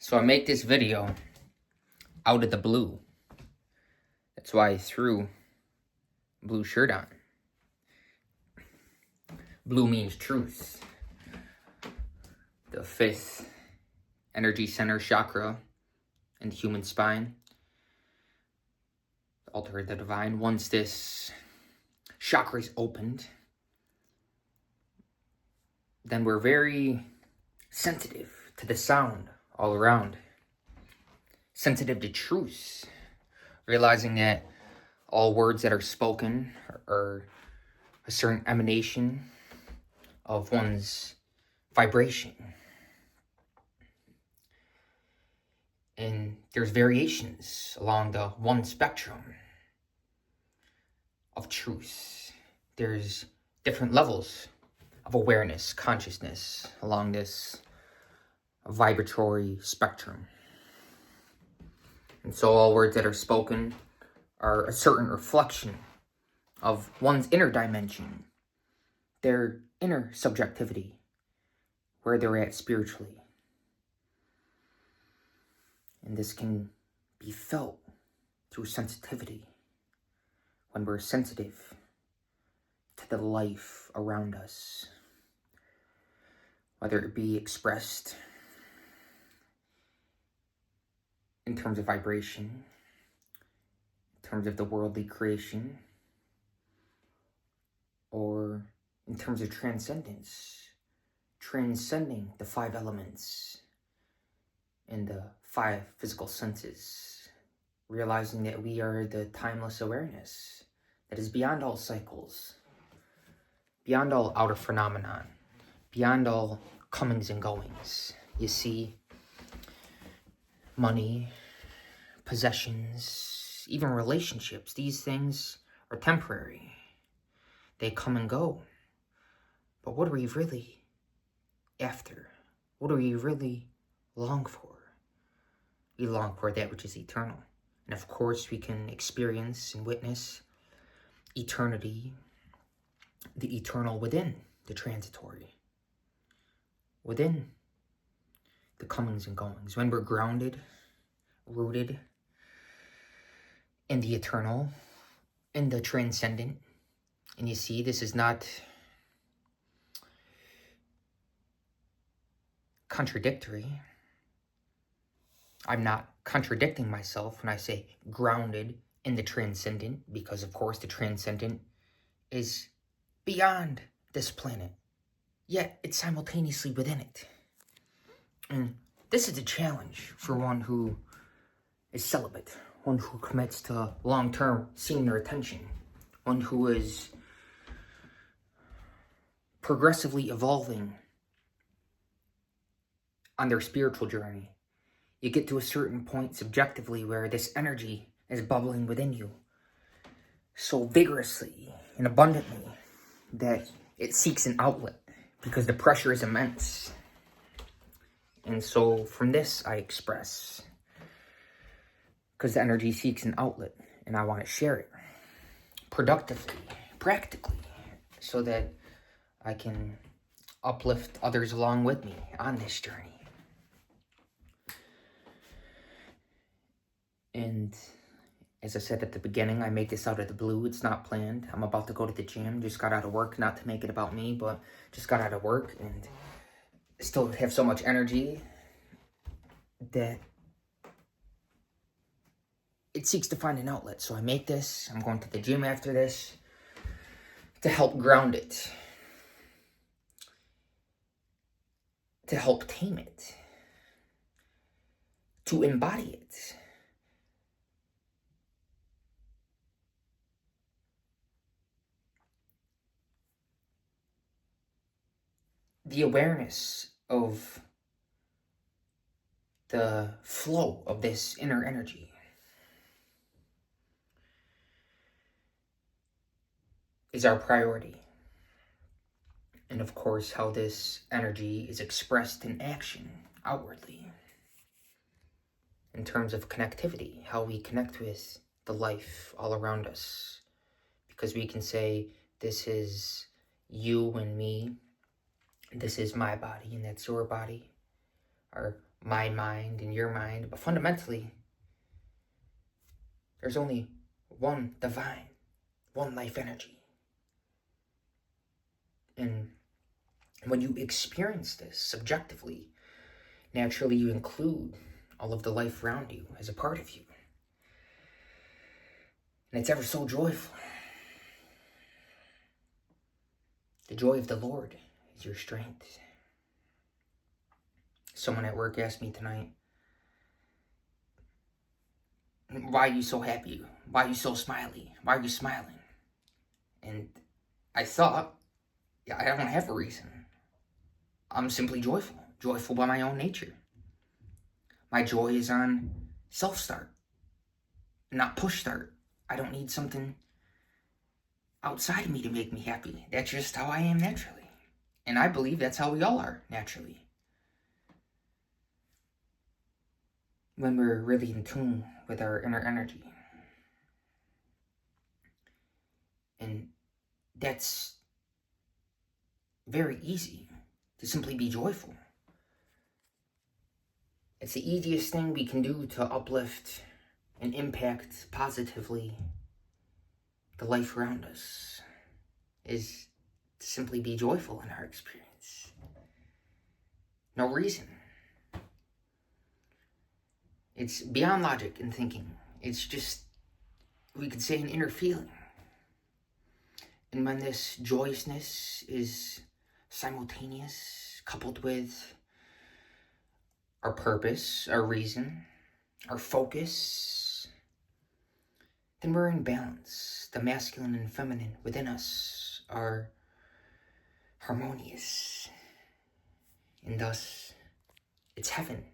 So I make this video out of the blue. That's why I threw a blue shirt on. Blue means truth. The fifth energy center chakra in the human spine. The altar of the divine. Once this chakra is opened, then we're very sensitive to the sound all around. Sensitive to truth. Realizing that all words that are spoken are a certain emanation of one's vibration. And there's variations along the one spectrum of truth. There's different levels of awareness, consciousness along this vibratory spectrum. And so all words that are spoken are a certain reflection of one's inner dimension, their inner subjectivity, where they're at spiritually. And this can be felt through sensitivity, when we're sensitive to the life around us, whether it be expressed in terms of vibration, in terms of the worldly creation, or in terms of transcendence, transcending the five elements and the five physical senses, realizing that we are the timeless awareness that is beyond all cycles, beyond all outer phenomenon, beyond all comings and goings. You see, money, possessions, even relationships, these things are temporary. They come and go. But what are we really after? What do we really long for? We long for that which is eternal. And of course, we can experience and witness eternity, the eternal within the transitory, within the comings and goings. When we're grounded, rooted in the eternal, in the transcendent. And you see, this is not contradictory. I'm not contradicting myself when I say grounded in the transcendent, because of course the transcendent is beyond this planet, yet it's simultaneously within it. And this is a challenge for one who is celibate, one who commits to long-term senior attention, one who is progressively evolving on their spiritual journey. You get to a certain point subjectively where this energy is bubbling within you so vigorously and abundantly that it seeks an outlet because the pressure is immense. And so from this I express, because the energy seeks an outlet and I want to share it productively, practically, so that I can uplift others along with me on this journey. And as I said at the beginning, I make this out of the blue. It's not planned. I'm about to go to the gym. Just got out of work, not to make it about me, but just got out of work and still have so much energy that it seeks to find an outlet. So I make this. I'm going to the gym after this to help ground it, to help tame it, to embody it. The awareness of the flow of this inner energy is our priority. And of course, how this energy is expressed in action outwardly, in terms of connectivity, how we connect with the life all around us. Because we can say, this is you and me, this is my body, and that's your body. Our my mind and your mind, but fundamentally, there's only one divine, one life energy. And when you experience this subjectively, naturally you include all of the life around you as a part of you. And it's ever so joyful. The joy of the Lord is your strength. Someone at work asked me tonight, why are you so happy? Why are you so smiley? Why are you smiling? And I thought, yeah, I don't have a reason. I'm simply joyful. Joyful by my own nature. My joy is on self-start, not push-start. I don't need something outside of me to make me happy. That's just how I am naturally. And I believe that's how we all are naturally. When we're really in tune with our inner energy. And that's very easy to simply be joyful. It's the easiest thing we can do to uplift and impact positively the life around us, is to simply be joyful in our experience. No reason. It's beyond logic and thinking. It's just, we could say, an inner feeling. And when this joyousness is simultaneous, coupled with our purpose, our reason, our focus, then we're in balance. The masculine and feminine within us are harmonious. And thus, it's heaven.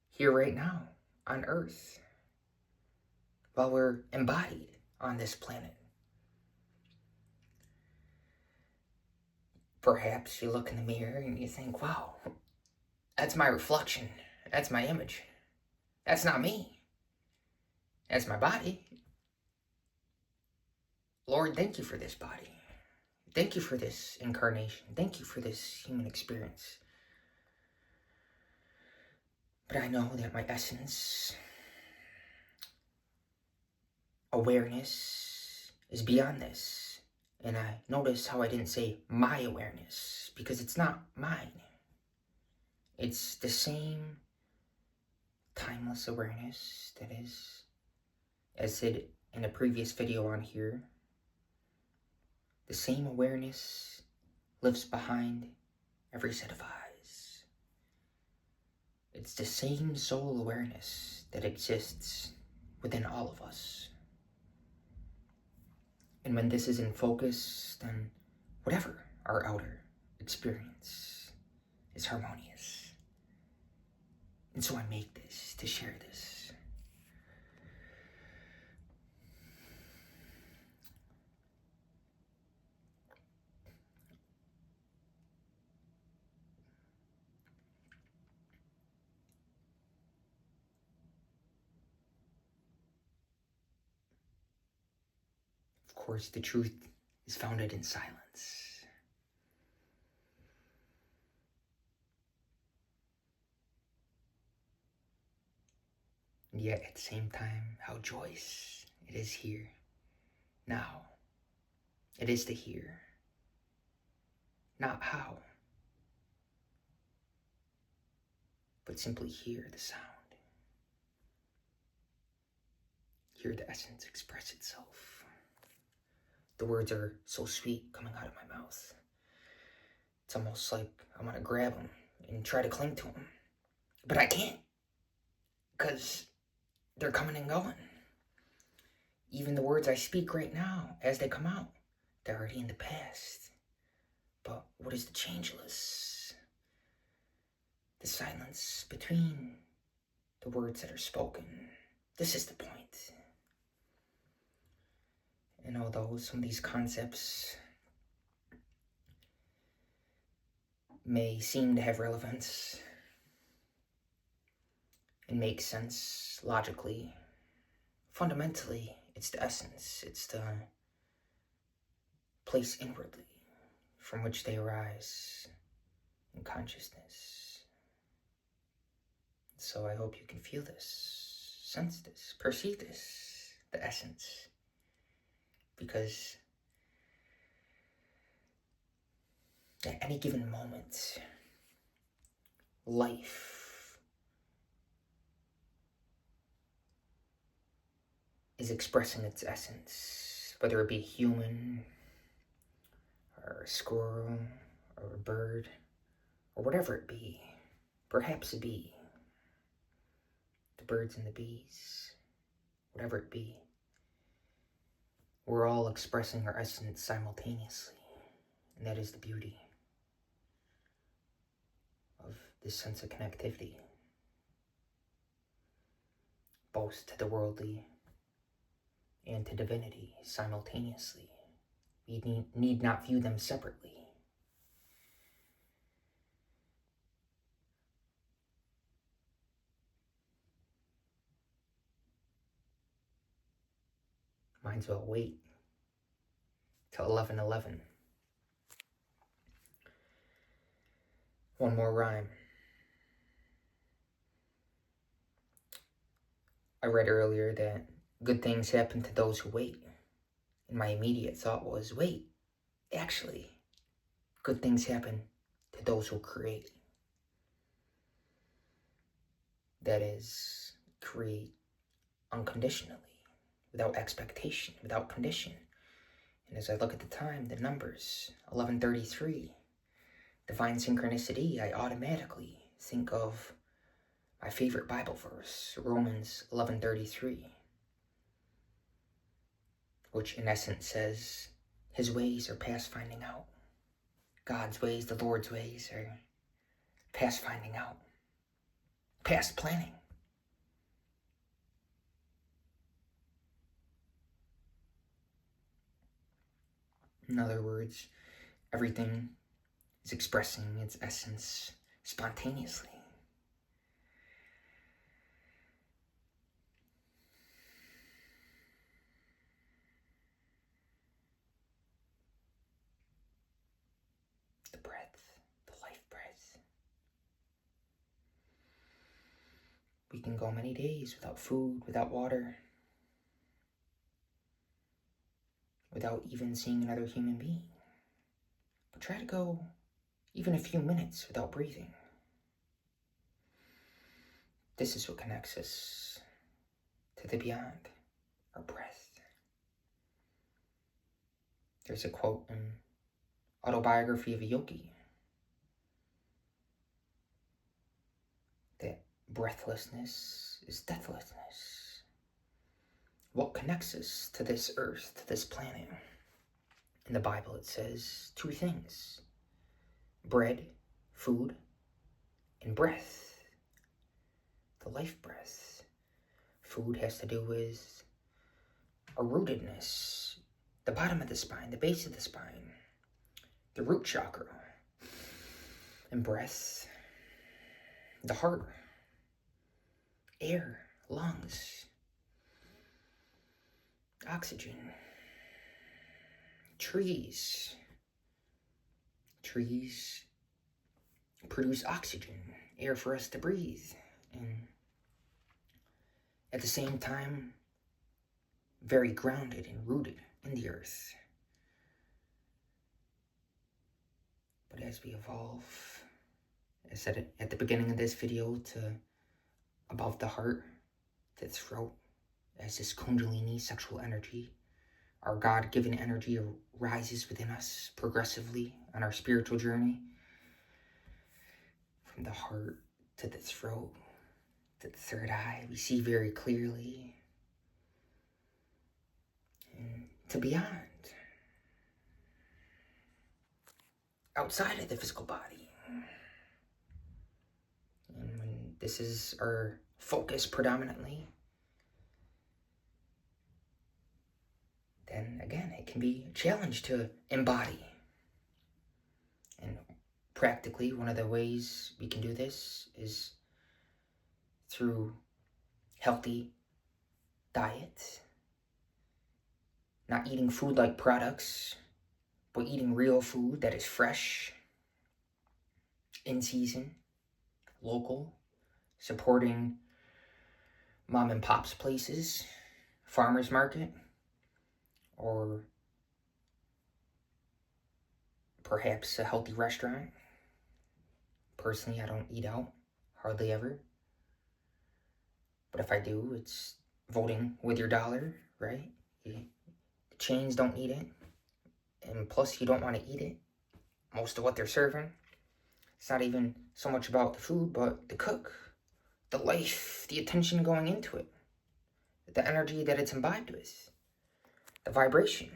Here right now, on Earth, while we're embodied on this planet. Perhaps you look in the mirror and you think, wow, that's my reflection. That's my image. That's not me. That's my body. Lord, thank you for this body. Thank you for this incarnation. Thank you for this human experience. But I know that my essence, awareness, is beyond this. And I notice how I didn't say my awareness, because it's not mine. It's the same timeless awareness that is, as said in a previous video on here, the same awareness lives behind every set of eyes. It's the same soul awareness that exists within all of us. And when this is in focus, then whatever our outer experience is harmonious. And so I make this to share this. Of course, the truth is founded in silence. And yet, at the same time, how joyous it is here, now. It is the here, not how, but simply hear the sound. Hear the essence express itself. The words are so sweet coming out of my mouth. It's almost like I want to grab them and try to cling to them. But I can't, because they're coming and going. Even the words I speak right now, as they come out, they're already in the past. But what is the changeless? The silence between the words that are spoken. This is the point. And although some of these concepts may seem to have relevance and make sense logically, fundamentally, it's the essence. It's the place inwardly from which they arise in consciousness. So I hope you can feel this, sense this, perceive this, the essence. Because at any given moment, life is expressing its essence, whether it be human, or a squirrel, or a bird, or whatever it be. Perhaps a bee. The birds and the bees, whatever it be. We're all expressing our essence simultaneously, and that is the beauty of this sense of connectivity, both to the worldly and to divinity simultaneously. We need not view them separately. Might as well wait till 11:11. One more rhyme. I read earlier that good things happen to those who wait. And my immediate thought was, wait, actually, good things happen to those who create. That is, create unconditionally, without expectation, without condition. And as I look at the time, the numbers, 11:33, divine synchronicity, I automatically think of my favorite Bible verse, Romans 11:33, which in essence says, his ways are past finding out. God's ways, the Lord's ways, are past finding out, past planning. In other words, everything is expressing its essence spontaneously. The breath, the life breath. We can go many days without food, without water, without even seeing another human being. But try to go even a few minutes without breathing. This is what connects us to the beyond, our breath. There's a quote in Autobiography of a Yogi that breathlessness is deathlessness. What connects us to this earth, to this planet? In the Bible it says two things: bread, food, and breath. The life breath. Food has to do with a rootedness, the bottom of the spine, the base of the spine, the root chakra. And breath, the heart, air, lungs, oxygen, trees. Trees produce oxygen, air for us to breathe. And at the same time, very grounded and rooted in the earth. But as we evolve, I said it at the beginning of this video, to above the heart, to the throat, as this kundalini sexual energy, our God-given energy, rises within us progressively on our spiritual journey. From the heart to the throat, to the third eye, we see very clearly. And to beyond, outside of the physical body. And when this is our focus predominantly, then again, it can be a challenge to embody. And practically, one of the ways we can do this is through healthy diet, not eating food like products, but eating real food that is fresh, in season, local, supporting mom and pop's places, farmer's market, or perhaps a healthy restaurant. Personally, I don't eat out, hardly ever. But if I do, it's voting with your dollar, right? The chains don't need it. And plus, you don't want to eat it. Most of what they're serving, it's not even so much about the food, but the cook, the life, the attention going into it, the energy that it's imbibed with, the vibration.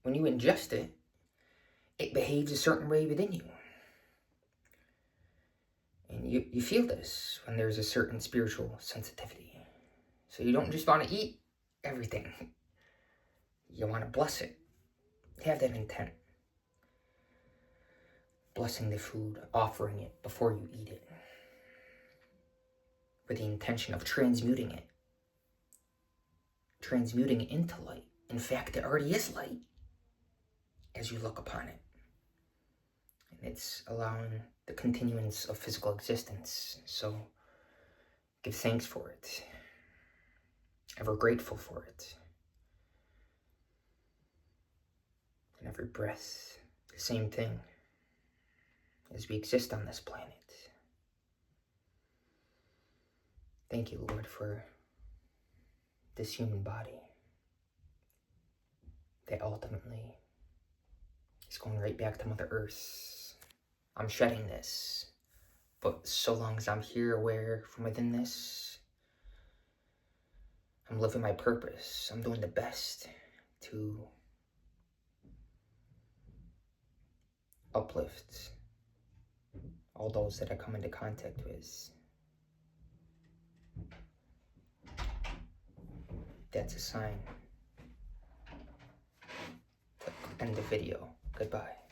When you ingest it, it behaves a certain way within you. And you feel this when there's a certain spiritual sensitivity. So you don't just want to eat everything. You want to bless it. Have that intent. Blessing the food, offering it before you eat it. With the intention of transmuting it. Transmuting it into light. In fact, it already is light as you look upon it. And it's allowing the continuance of physical existence. So give thanks for it. Ever grateful for it. And every breath, the same thing. As we exist on this planet. Thank you, Lord, for this human body that ultimately is going right back to Mother Earth. I'm shedding this, but so long as I'm here, aware from within this, I'm living my purpose. I'm doing the best to uplift all those that I come into contact with. That's a sign to end the video. Goodbye.